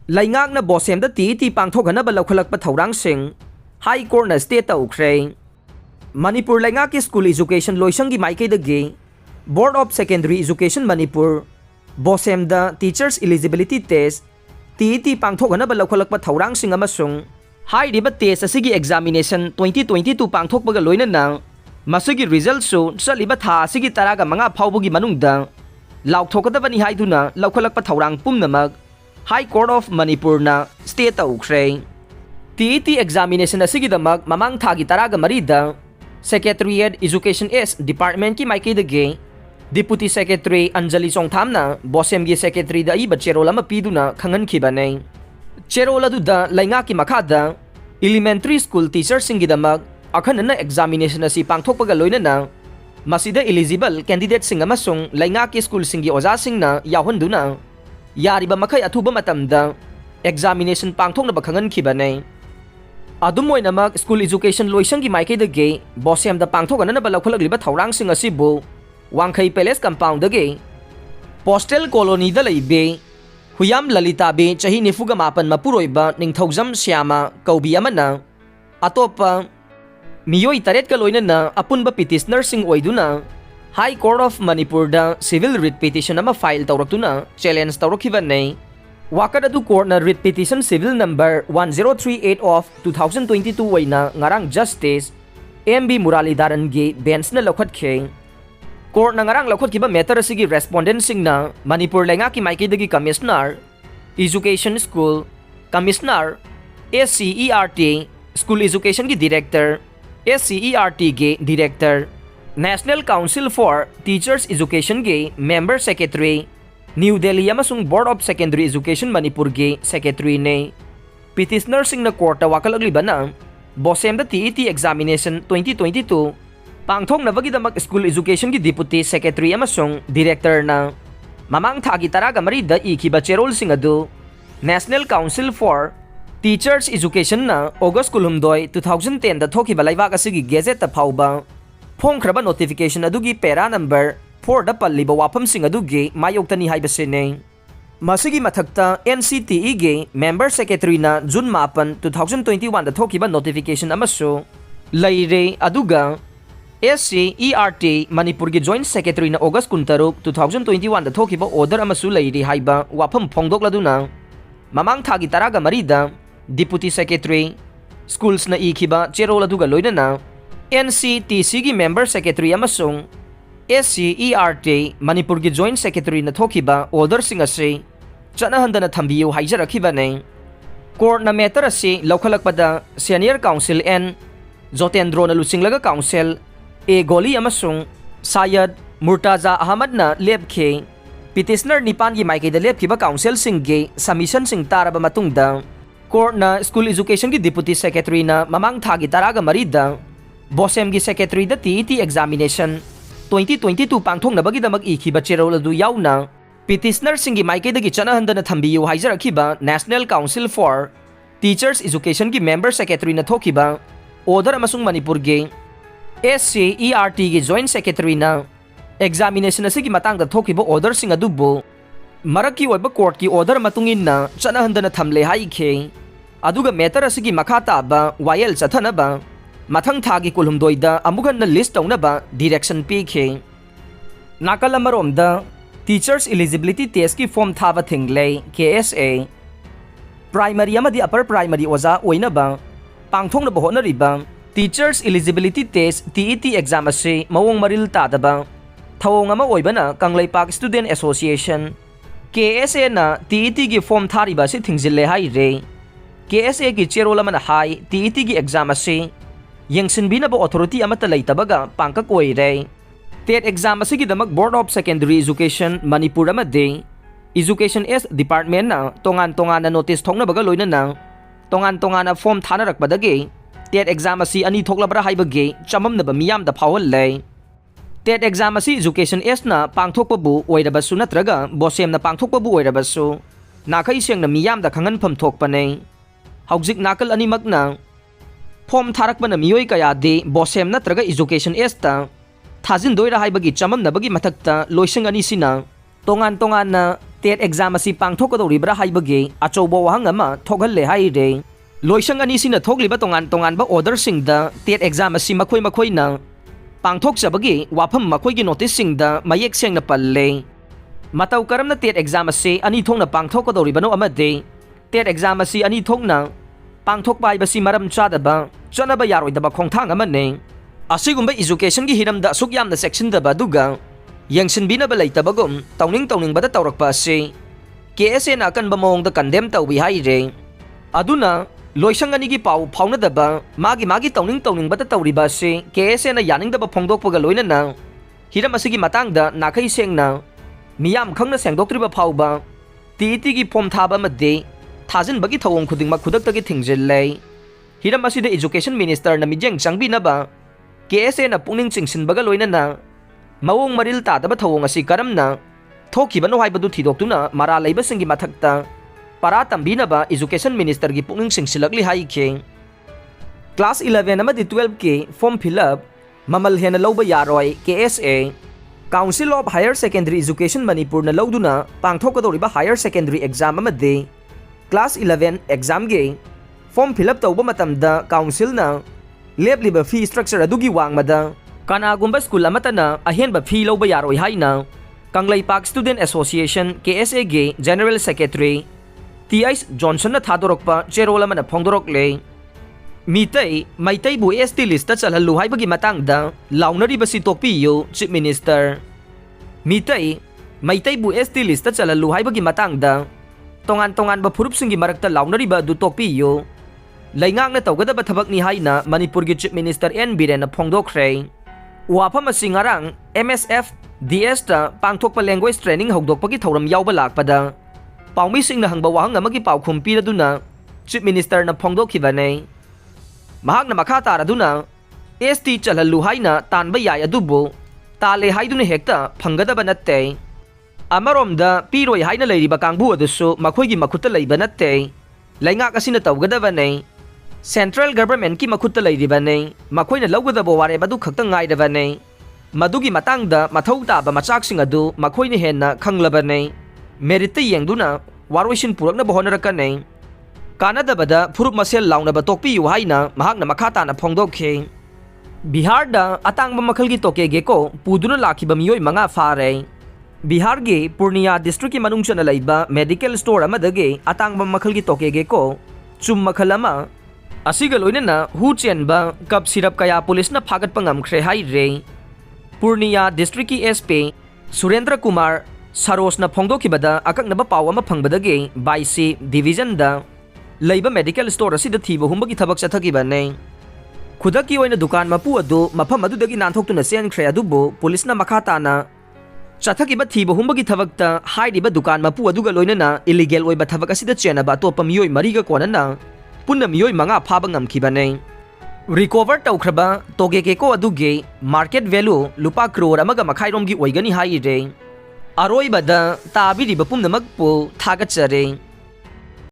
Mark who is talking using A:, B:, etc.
A: Laingakna Bosemda TET pangthokhanaba lawkhalakpa thawrangsing High Court na stay tawkhre. Manipur Laingaki School Education loisangi maikaidagi Board of Secondary Education Manipur Bosemda Teachers Eligibility Test TET pangthokhanaba lawkhalakpa thawrangsing amasung hairiba test asigi examination 2022 pangthokpaga loinana masigi result su saliba tha asigi taraga manga phawbugi manungda lawthokadabani haiduna lawkhalakpa thawrang pumnamak High Court of Manipur na stay tawkhre. TET examination asigidamak mamang thagi taraga marida Secretariat Education S Department ki maikaidagi Deputy Secretary Anjali Songthamna Bosem gi Secretary da iba cherola mapiduna khangankhibane. Cherola duda laingaki makhada elementary school teachers singidamak akhanana examination asi pangthokpaga loinana masida eligible candidate singa masung laingaki school singi oja singna yahunduna Yariba makai athuba matamda examination pangthokna bakhangan khibane. Adumoy namak school education loisangi maikaidagi Bosemda pangthokana na balawkhalagliba thawrang sing asibu Wangkhai Palace compound dagi Postal Colony da leibe Huyam Lalitabe chahi nifuga mapan mapuroiba ningthaujam Syama kaubi amana atopa miyoi taret ka loinana apunba petitioner sing oiduna High Court of Manipur da civil writ petition ama file tawraktuna challenge tawrakhibanai. Wakadadu court na writ petition civil number 1038 of 2022 waina ngarang Justice MB Muralidharan gi bench na lawkhatkhe. Court na ngarang lawkhatkiba matter asigi respondent singna Manipur Laingaki maikaidagi Commissioner Education School Commissioner SCERT School Education gi Director SCERT gi Director National Council for Teachers Education ge Member Secretary New Delhi amasung Board of Secondary Education Manipur ge Secretary ne. Petitioner sing na court wakalagliba na Bosemda TET examination 2022 pangthok na bagidamak School Education gi Deputy Secretary amasung Director na mamang thagi taraga marida ikiba cherol sing adu National Council for Teachers Education na August 2010 da thokiba laibak asigi gazette ta phauba Phongkraba notification adugi pera number 4 da palliba wapam sing adugi mayoktani haibasine. Masigi mathakta NCTE ge member secretary na June 8, 2021 da thokiba notification amasu laire aduga SCERT Manipur gi joint secretary na August 13, 2021 da thokiba order amasu laire haiba wapam phongdokladuna mamang thagi taraga marida deputy secretary schools na ikiba cherola duga loinana NCTC gi member secretary amasung SCERT Manipur gi joint secretary na thokiba order sing ase chanahandana thambiyu haijarakibane. Court na matter ase lawkhalakpada senior counsel N Jotendro na lusinglaga counsel A Goli amasung Sayed Murtaza Ahmad na lebkhe petitioner nipan gi maikaida lebkiba counsel sing ge submission sing taraba matungda court na school education gi deputy secretary na mamang thagi taraga marida Bosem gi secretary da TET examination 2022 pangthok na bagidamak ikiba cherol adu yauna petitioner singi maikaidagi chanahandana thambiyu haijarakhiba National Council for Teachers Education gi member secretary na thokiba order amasung Manipur gi SCERT gi joint secretary na examination asigi matangda thokiba order sing adubu maraki oiba court ki order matungin na chanahandana thamle haikhe aduga matter asigi makhata ba YL chathanaba mathang thagi kulhumdoida amugan na list taunaba direction pikhe. Nakal amaromda teachers eligibility test ki form thaba thinglei KSA primary amadi upper primary oza oinaba pangthong na bohonariba teachers eligibility test TET exam ase mawong maril tadaba thawong ama oibana Kanglaipak Student Association KSA na TET gi form thariba se thingzille hai re KSA gi cherola man hai TET gi exam ase yengsinbinaba authority amata leitabaga pangkak oire TET exam asigi damak Board of Secondary Education Manipur amade Education S Department na tongan-tongan na notice thokna baga loina na tongan-tongan na form thanarakpadagi TET exam asi ani thoklabra haibage chamam na ba miyam da phawal lay TET exam asi Education S na pangthokpabu oirabasu natraga Bosem na pangthokpabu oirabasu nakai seng na miyam da khangan pham thokpanay haujik nakal animak na form tharakpa na miyoi kaya de Bosem natraga Education S ta thajin doira haibagi chamam na bagi mathakta loising ani sina tongan-tongan na TET exam असी पांगथोकदौरिब्रा हाइबगे अचौबा वाहंग अमा थोगहल्ले हाइरे लोइसंग अनिसिना थोगलिबा तोंगान तोंगानबा ऑर्डर सिंगदा टेट एग्जाम असी मखोय मखोयना पांगथोकचबगे वाफम मखोयगी नोटिस सिंगदा मयेक सेंगना पल्ले मतौ करमना टेट एग्जाम असी अनि थोंगना पांगथोकदौरिबनो अमदे टेट एग्जाम असी अनि थोंगना पांगथोकबा हाइबसी मरम चादबा चनबा यारोइदबा खोंथांग अमने असिगुंबा एजुकेशन की हिरमदा असुक यामना सेक्शनदबा दुगा यंगसिनबिनबा लेतबगुम तौनिंगबदा तौरकपा असी KSA ना अकनबा मओंगदा कंडेम तौबी हाइरे अदुना लोइसंग अनिगी पाउ फाउनदबा मागी तौनिंगबदा तौरिबा असी KSA ना यानिंगदबा फोंदोकपगा लोइनना हिरम असिगी मतांगदा नाखै सेंगना मियाम खंगना सेंगदोक्त्रिबा फाउबा TET की फॉर्म थाबा मदे थाजिनबगी थवोंग खुदिंगमा खुदक्तगी थिंगजिल्ले हिरम असिदा एजुकेशन मिनिस्टर ना मिजेंग चंगबिनबा KSA ना पुनिंग चिंगसिनबगा लोइनना मवोंग मरिल तादबा थवोंग असी करमना थोखिबनो हाइबदु थिदोक्तुना मरा लैबसिंगी मथक्ता परा तंबिनबा एजुकेशन मिनिस्टर की पुनिंग सिंगसिलकली हाइखे क्लास 11 अमदि 12 के फॉर्म फिलअप ममल हेना लौबा यारोय KSA council of higher secondary education Manipur न लौदुना पांगथोकदौरिबा हायर सेकेंडरी एग्जाम अमदे क्लास 11 एग्जाम गे फॉर्म फिलअप तौबा मतमदा काउंसिल ना लेबलिबा फी स्ट्रक्चर अदुगी वांगमदा कानागुंबा स्कूल अमतना अहेनबा फी लौबा यारोय हाइना कंगलैपाक स्टूडेंट एसोसिएशन KSA गे जनरल सेक्रेटरी TS जॉनसन थादोरकपा चेरोल अमना फोंदोरकले मैतैबु ST लिस्ट चलहल्लु हाइबगी मतांगदा लाउनरिबसी तोकपियो चीफ मिनिस्टर मैतैबु ST लिस्ट चलहल्लु हाइबगी मतांगदा तोंगान फुरुपसिंगी मरक्ता लाउनरिबा दु तोकपियो लैंगांगना तौगदबा थबकनी हाइना मणिपुर की चीफ मिनिस्टर N Biren फोंदोखरे वाफम असि ngarang MSF DS ता पांगथोकपा लैंग्वेज ट्रेनिंग हौदोकपगी थौरम यावबा लाकपदा पाउमीसिंगना हंगबा वाहंग अमगी पाउखुम पिरदुना चीफ मिनिस्टर ना फोंदोखिबने महागना मखा तारदुना ST चलहल्लु हाइना तानबा याय अदुबो ताले हाइदुना हेक्ता फंगदबा नत्ते अमरोमदा पीरोय हाइना लैरिबा कांगबु अदुसु मखोयगी मखुत्ता लैबा नत्ते लैंगाक असिना तौगदबने सेंट्रल गवर्नमेंट की मखुत्ता लैरिबने मखोयना लौगदबा वारे मदु खक्ता गाइदबने मदुगी मतांगदा मथौ ताबा मचाकसिंग अदु मखोयना हेन्ना खंगलबने मेरिट येंगदुना वारोइसिन पुरकना बहोनरकने कानादबदा फुरुप मसेल लाउनबा तोकपियु हाइना महागना मखाताना फोंदोखे बिहार दा अतांगबा मखलगी तोकेगेको पुदुना लाखिबा मियोय मंगा फारे बिहार गे पूर्णिया डिस्ट्रिक्ट की मनुंगचना लैबा मेडिकल स्टोर अमदगे अतांगबा मखलगी तोकेगेको चुम मखल अमा असिगा लोइनना हु चेनबा कप सिरप कया पुलिसना फागतपा ngamkhre हाइरे पूर्णिया डिस्ट्रिक्ट की SP सुरेंद्र कुमार सरोसना फोंदोखिबदा अकक्नबा पाव अमा फंगबदगे बाइसी डिवीजन दा लैबा मेडिकल स्टोर असिदा थीबा हुंबगी थबक चथकिबने खुदकी ओइना दुकान मपु अदु मफम अदुदगी नांथोक्तुना सेनख्रे अदुबो पुलिसना मखाताना चथकिबा थीबा हुंबगी थबकता हाइरिबा दुकान मपु अदुगा लोइनना इलीगल ओइबा थबक असिदा चेनबा अतोपा मियोय मरिगा कोनना पुन्ना मियोय मंगा फाबा ngamkhibane रिकवर तौख्रबा तोगेकेको अदुगे मार्केट वैल्यू लुपा करोड़ अमगा मखाइरोमगी ओइगनी हाइरे अरोइबदा ताबिरिबा पुमनमकपु थागतचरे।